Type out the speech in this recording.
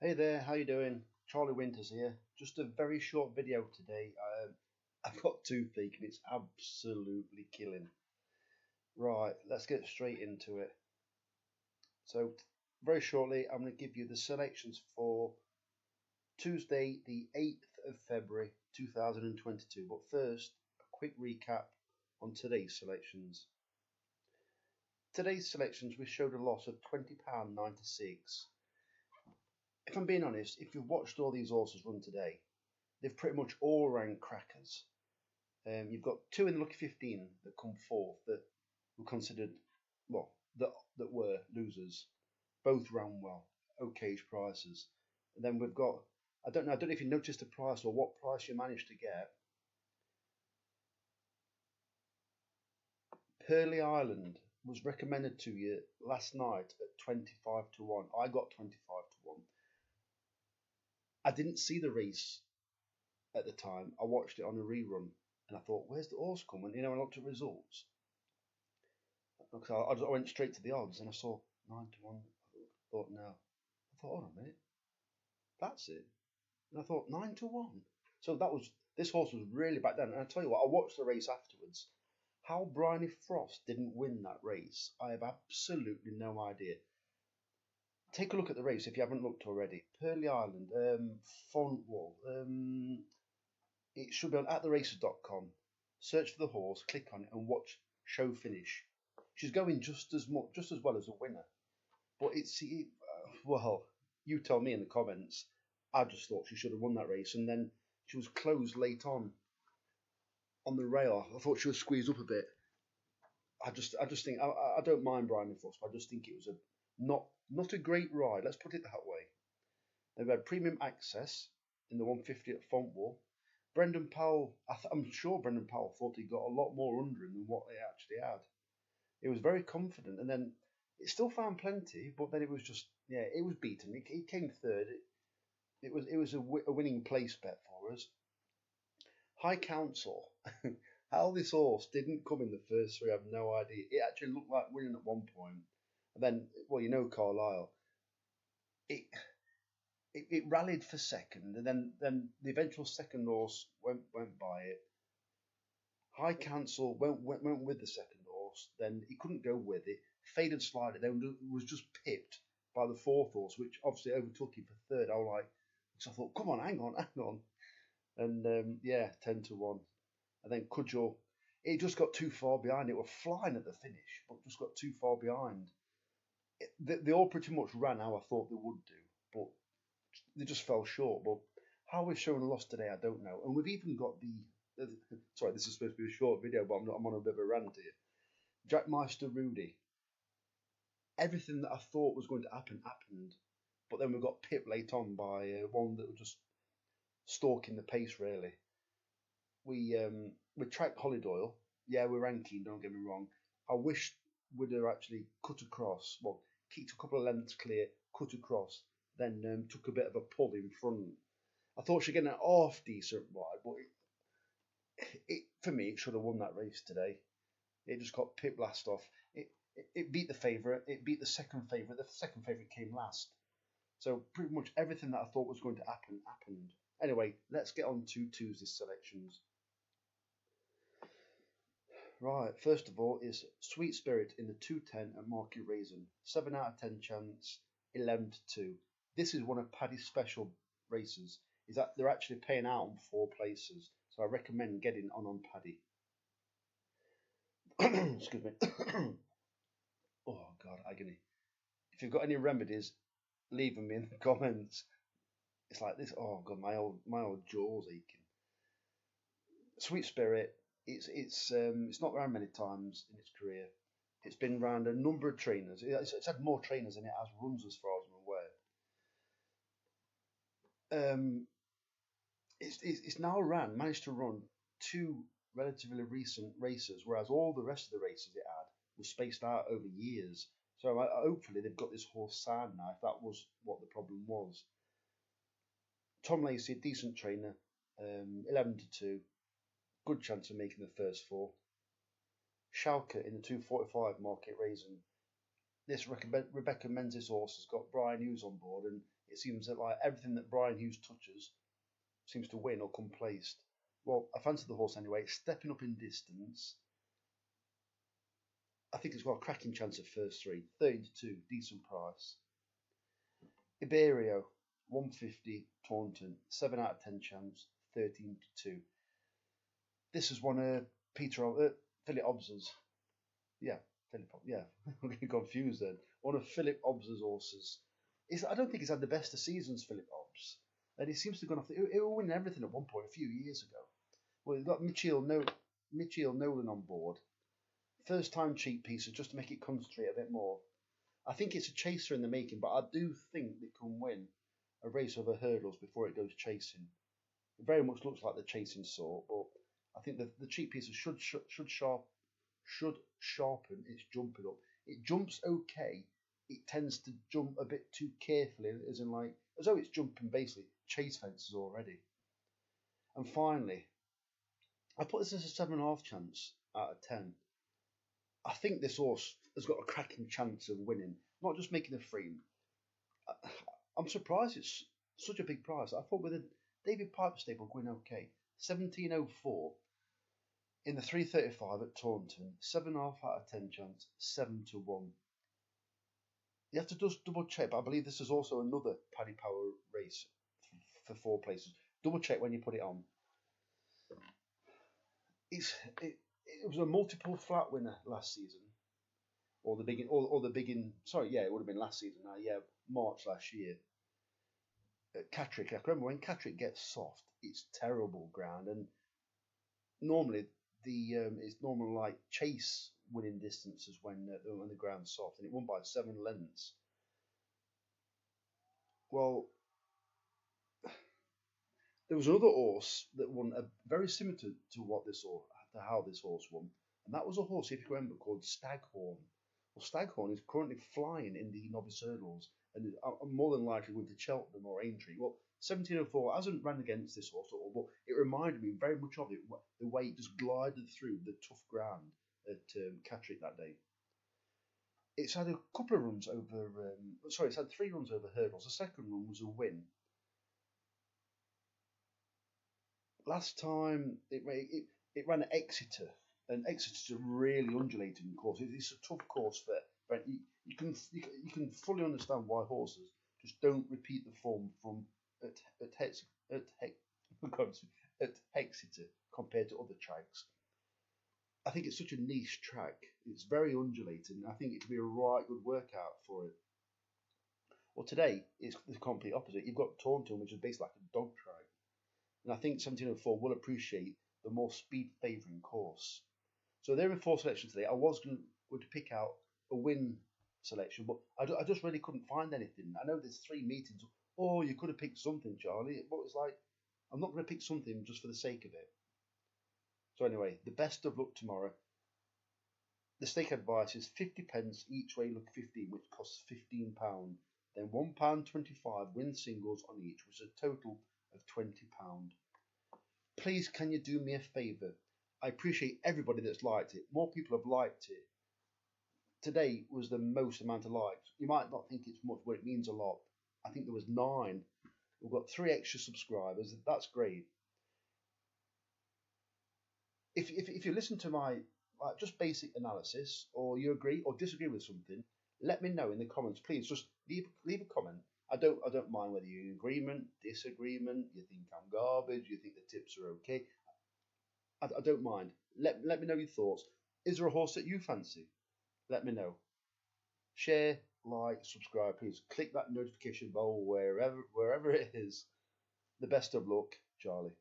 Hey there, how you doing? Charlie Winters here. Just a very short video today. I've got toothache and it's absolutely killing. Right, let's get straight into it. So, very shortly, I'm going to give you the selections for Tuesday, the 8th of February 2022. But first, a quick recap on today's selections. Today's selections, we showed a loss of £20.96. If I'm being honest, if you've watched all these horses run today, they've pretty much all ran crackers. You've got two in the lucky 15 that come fourth that were considered, well, that were losers. Both ran well, okayish prices. And then we've got, I don't know if you noticed the price or what price you managed to get. Pearly Island was recommended to you last night at 25 to 1. I got 25 to 1. I didn't see the race at the time. I watched it on a rerun and I thought, where's the horse coming? You know, I looked at results. I went straight to the odds and I saw 9 to 1. I thought, no. I thought, hold on a minute. That's it. And I thought, 9 to 1. So this horse was really back down. And I tell you what, I watched the race afterwards. How Bryony Frost didn't win that race, I have absolutely no idea. Take a look at the race if you haven't looked already. Pearly Island, Fontwall. It should be on attheraces.com. Search for the horse, click on it, and watch show finish. She's going just as well as a winner. But well, you tell me in the comments. I just thought she should have won that race, and then she was closed late on the rail. I thought she was squeezed up a bit. I just think I don't mind Bryony Frost, but I just think it was not a great ride. Let's put it that way. They've had premium access in the 150 at Fontwall. Brendan Powell, I'm sure Brendan Powell thought he got a lot more under him than what he actually had. He was very confident, and then it still found plenty, but then it was just, yeah, it was beaten. He came third. It was a winning place bet for us. High Council. How this horse didn't come in the first three, I have no idea. It actually looked like winning at one point. And then, well, you know Carlisle. It rallied for second, and then the eventual second horse went by it. High Council went with the second horse, then he couldn't go with it. Faded Slider then was just pipped by the fourth horse, which obviously overtook him for third. So I thought, come on, hang on. And yeah, 10 to 1. And then Cudgel, it just got too far behind. It was flying at the finish, but just got too far behind. They all pretty much ran how I thought they would do, but they just fell short. But how we've shown a loss today, I don't know. And we've even got sorry, this is supposed to be a short video, but I'm on a bit of a rant here. Jack Meister Rudy. Everything that I thought was going to happen happened, but then we got pipped late on by one that was just stalking the pace. Really, we tracked Hollydoyle. Yeah, we're ranking. Don't get me wrong. I wish we'd have actually cut across. Well, kicked a couple of lengths clear, cut across, then took a bit of a pull in front. I thought she'd get an half decent ride, but for me, it should have won that race today. It just got pit blast off. It beat the favourite. It beat the second favourite. The second favourite came last. So pretty much everything that I thought was going to happen happened. Anyway, let's get on to Tuesday's selections. Right, first of all is Sweet Spirit in the 210 at Market Raisin. 7 out of 10 chance, 11 to 2. This is one of Paddy's special races. Is that they're actually paying out on 4 places. So I recommend getting on Paddy. Excuse me. Oh God, agony. If you've got any remedies, leave them in the comments. It's like this. Oh God, my old jaw's aching. Sweet Spirit. It's not around many times in its career. It's been around a number of trainers. It's had more trainers than it has runs, as far as I'm aware. It's now managed to run 2 relatively recent races, whereas all the rest of the races it had were spaced out over years. So hopefully they've got this horse signed now, if that was what the problem was. Tom Lacey, decent trainer, 11 to 2. Good chance of making the first 4. Schalke in the 245 Market Raisin. This Rebecca Menzies horse has got Brian Hughes on board, and it seems that like everything that Brian Hughes touches seems to win or come placed. Well, I fancy the horse anyway. It's stepping up in distance. I think it's got a cracking chance at first three. 30-2, decent price. Iberio, 150, Taunton, 7 out of 10 chance, 13-2. This is one of Philip Hobbs's. Yeah, I'm getting confused then. One of Philip Hobbs's horses. I don't think he's had the best of seasons, Philip Hobbs. And he seems to have gone off. He was winning everything at one point a few years ago. Well, he's got Michiel Nolan on board. First time cheap pieces just to make it concentrate a bit more. I think it's a chaser in the making, but I do think they can win a race over hurdles before it goes chasing. It very much looks like the chasing sort, but I think the cheap pieces should sharpen its jumping up. It jumps okay. It tends to jump a bit too carefully, as though it's jumping basically chase fences already. And finally, I put this as a 7.5 chance out of 10. I think this horse has got a cracking chance of winning, not just making a frame. I'm surprised it's such a big price. I thought with a David Piper stable going okay. 17.04 in the 335 at Taunton, 7.5 out of 10 chance, 7-1. You have to just double check, but I believe this is also another Paddy Power race for 4 places. Double check when you put it on. It was a multiple flat winner last season, or the begin. Sorry, yeah, it would have been last season. Now, yeah, March last year. Catterick, I remember when Catterick gets soft, it's terrible ground, and normally it's normal like chase winning distances when the ground's soft, and it won by 7 lengths. Well, there was another horse that won very similar to how this horse won, and that was a horse, if you remember, called Staghorn. Well, Staghorn is currently flying in the novice hurdles, and I'm more than likely going to Cheltenham or Aintree. Well, 17.04 hasn't ran against this horse at all, but it reminded me very much of it, the way it just glided through the tough ground at Catterick that day. It's had a couple of runs over. It's had 3 runs over hurdles. The second run was a win. Last time it ran at Exeter, and Exeter's a really undulating course. It's a tough course for you can fully understand why horses just don't repeat the form from at Exeter compared to other tracks. I think it's such a niche track. It's very undulating. I think it could be a right good workout for it. Well, today it's the complete opposite. You've got Taunton, which is basically like a dog track. And I think 17.04 will appreciate the more speed favouring course. So there are 4 selections today. I was going to pick out a win selection, but I just really couldn't find anything. I know there's 3 meetings. Oh, you could have picked something, Charlie. But it's like, I'm not going to pick something just for the sake of it. So anyway, the best of luck tomorrow. The stake advice is 50p each way, look 15, which costs £15. Then £1.25 win singles on each, which is a total of £20. Please, can you do me a favour? I appreciate everybody that's liked it. More people have liked it. Today was the most amount of likes. You might not think it's much, but it means a lot. I think there was 9. We've got 3 extra subscribers. That's great. If you listen to my just basic analysis, or you agree or disagree with something, let me know in the comments. Please just leave a comment. I don't mind whether you're in agreement, disagreement, you think I'm garbage, you think the tips are okay. I don't mind. Let me know your thoughts. Is there a horse that you fancy? Let me know. Share, like, subscribe, please. Click that notification bell wherever it is. The best of luck, Charlie.